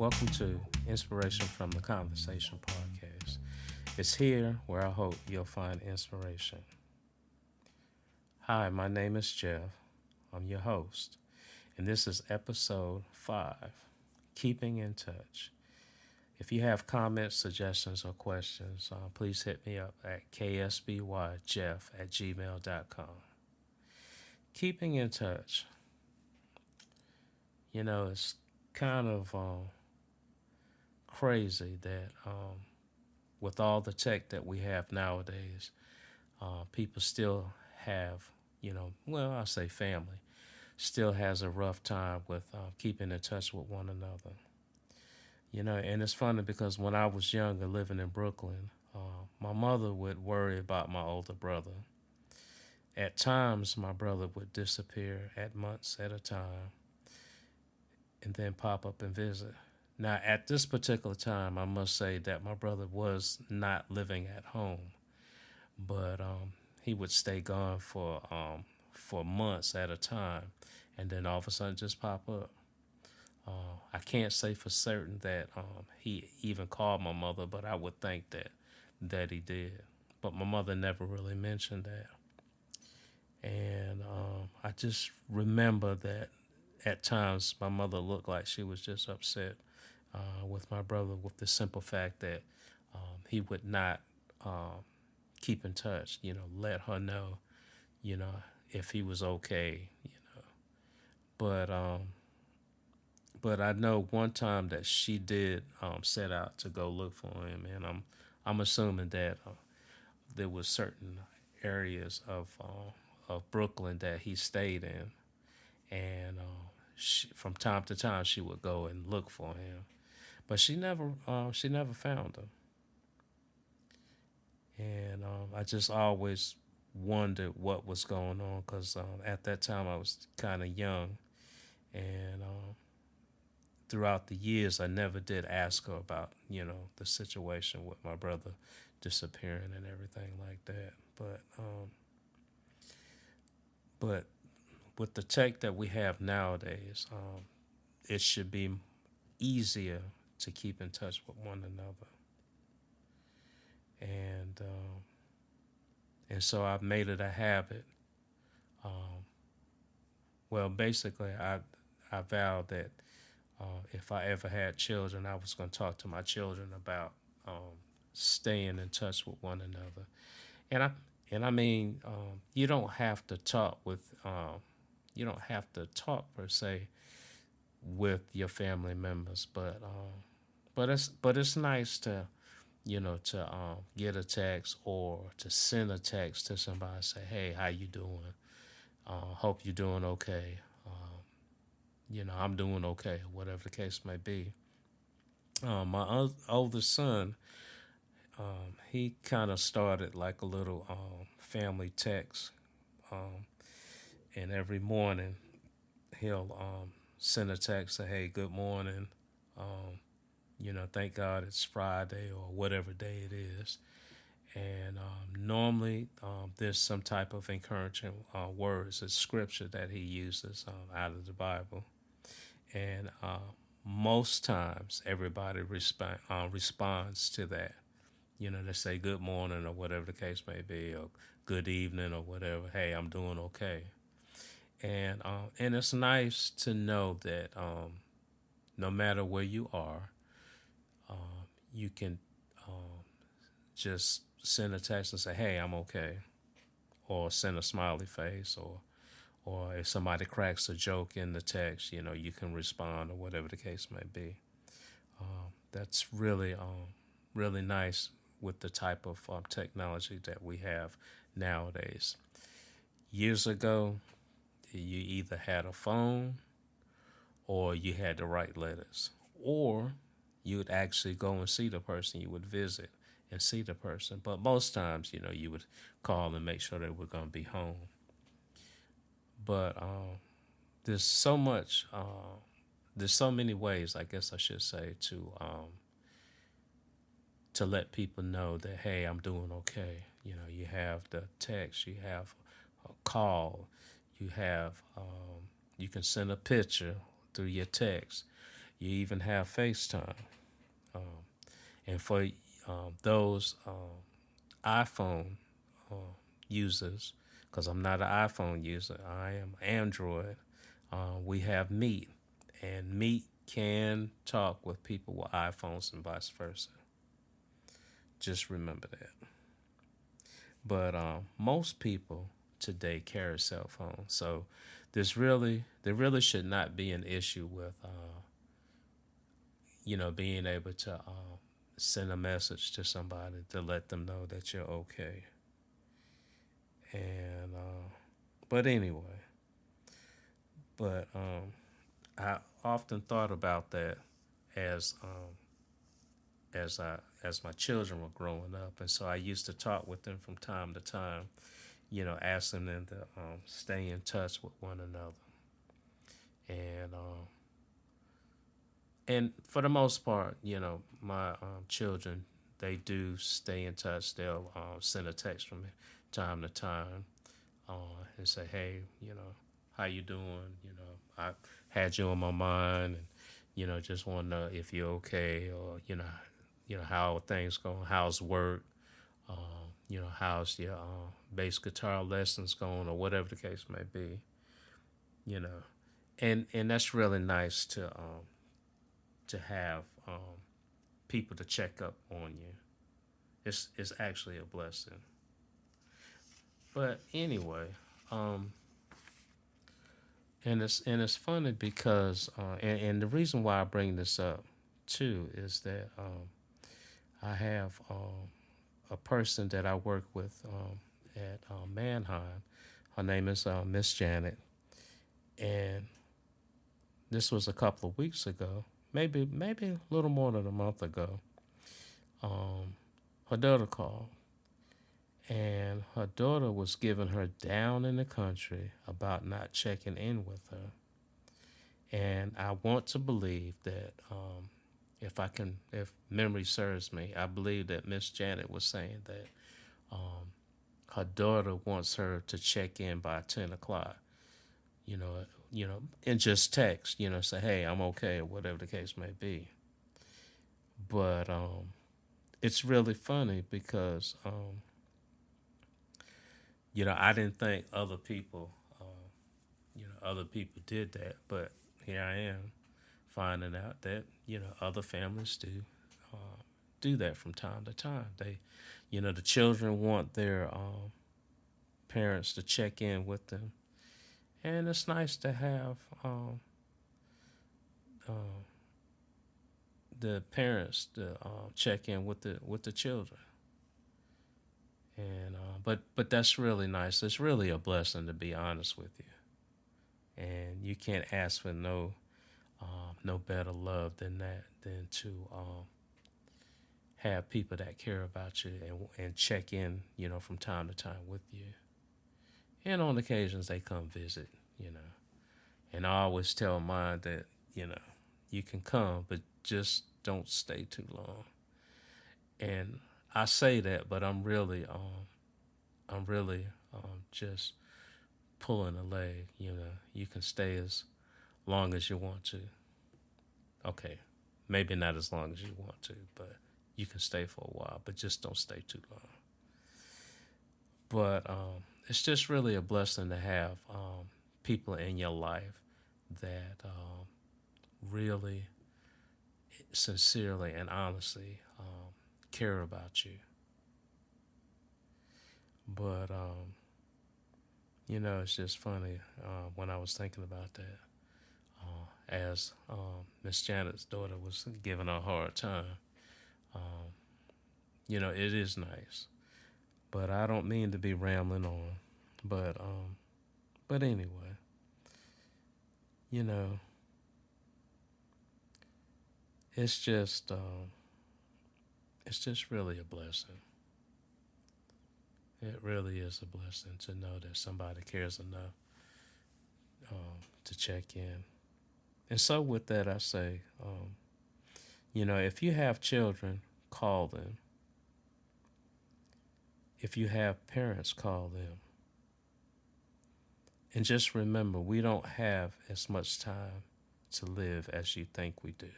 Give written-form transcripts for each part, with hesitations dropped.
Welcome to Inspiration from the Conversation podcast. It's here where I hope you'll find inspiration. Hi, my name is Jeff. I'm your host, and this is episode 5 Keeping in Touch. If you have comments, suggestions, or questions, please hit me up at ksbyjeff@gmail.com. Keeping in touch. It's kind of crazy that with all the tech that we have nowadays, people still have, I say family, still has a rough time with keeping in touch with one another. And it's funny because when I was younger, living in Brooklyn, my mother would worry about my older brother. At times, my brother would disappear at months at a time and then pop up and visit. Now, at this particular time, I must say that my brother was not living at home, but he would stay gone for months at a time, and then all of a sudden just pop up. I can't say for certain that he even called my mother, but I would think that he did. But my mother never really mentioned that, and I just remember that at times my mother looked like she was just upset with my brother, with the simple fact that he would not keep in touch, let her know, you know, if he was okay. But but I know one time that she did set out to go look for him, and I'm assuming that there was certain areas of Brooklyn that he stayed in, and from time to time she would go and look for him, but she never found him. And I just always wondered what was going on because at that time I was kind of young, and throughout the years I never did ask her about the situation with my brother disappearing and everything like that. But with the tech that we have nowadays, it should be easier to keep in touch with one another, and so I've made it a habit. Um, well, basically, I vowed that if I ever had children, I was going to talk to my children about staying in touch with one another. And I mean, you don't have to talk per se with your family members, but it's nice to get a text or to send a text to somebody and say, hey, how you doing? Hope you're doing okay. I'm doing okay, whatever the case may be. My oldest son, he kind of started like a little family text, um, and every morning he'll send a text say, "Hey, good morning. Thank God it's Friday or whatever day it is." And normally there's some type of encouraging words, it's scripture that he uses out of the Bible, and most times everybody responds to that. They say good morning or whatever the case may be, or good evening or whatever. Hey, I'm doing okay. And it's nice to know that no matter where you are, you can just send a text and say, "Hey, I'm okay," or send a smiley face, or if somebody cracks a joke in the text, you can respond or whatever the case may be. That's really nice with the type of technology that we have nowadays. Years ago, you either had a phone or you had to write letters, or you would actually go and see the person. You would visit and see the person, but most times, you would call and make sure they were going to be home. But there's so much, there's so many ways, I guess I should say, to let people know that, hey, I'm doing okay. You have the text, you have a call, you have you can send a picture through your text. You even have FaceTime. Um, and for those iPhone users, because I'm not an iPhone user, I am Android. We have Meet, and Meet can talk with people with iPhones and vice versa. Just remember that. But most people today carry cell phones, so there really should not be an issue with being able to send a message to somebody to let them know that you're okay. And but anyway, but I often thought about that as as my children were growing up, and so I used to talk with them from time to time, asking them to stay in touch with one another, and for the most part, my children, they do stay in touch. They'll send a text from time to time and say, "Hey, how you doing? I had you on my mind, and just want to know if you're okay, or how are things going, how's work, how's your bass guitar lessons going, or whatever the case may be, you know, and that's really nice to have people to check up on you. It's actually a blessing. But anyway, um, and it's funny because and the reason why I bring this up too is that I have a person that I work with at Manheim. Her name is Miss Janet, and this was a couple of weeks ago, maybe a little more than a month ago. Um, Her daughter called, and her daughter was giving her down in the country about not checking in with her. And I want to believe that if memory serves me, I believe that Miss Janet was saying that um, her daughter wants her to check in by 10 o'clock. You know, and just text. Say, hey, I'm okay, or whatever the case may be. But it's really funny because I didn't think other people did that, but here I am finding out that other families do that from time to time. The children want their parents to check in with them, and it's nice to have uh, the parents to check in with the children. And but that's really nice. It's really a blessing, to be honest with you. And you can't ask for no better love than that, than to have people that care about you and check in, from time to time with you. And on occasions they come visit, you know. And I always tell mine that, you can come, but just don't stay too long. And I say that, but I'm really just pulling a leg. You can stay as long as you want to. Okay, maybe not as long as you want to, but you can stay for a while, but just don't stay too long. But it's just really a blessing to have people in your life that really, sincerely, and honestly care about you. But it's just funny when I was thinking about that. As Miss Janet's daughter was giving her a hard time, um, it is nice. But I don't mean to be rambling on. But anyway, you know, it's just really a blessing. It really is a blessing to know that somebody cares enough to check in. And so, with that, I say, if you have children, call them. If you have parents, call them. And just remember, we don't have as much time to live as you think we do.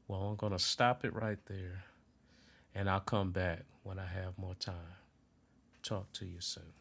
Well, I'm going to stop it right there, and I'll come back when I have more time. Talk to you soon.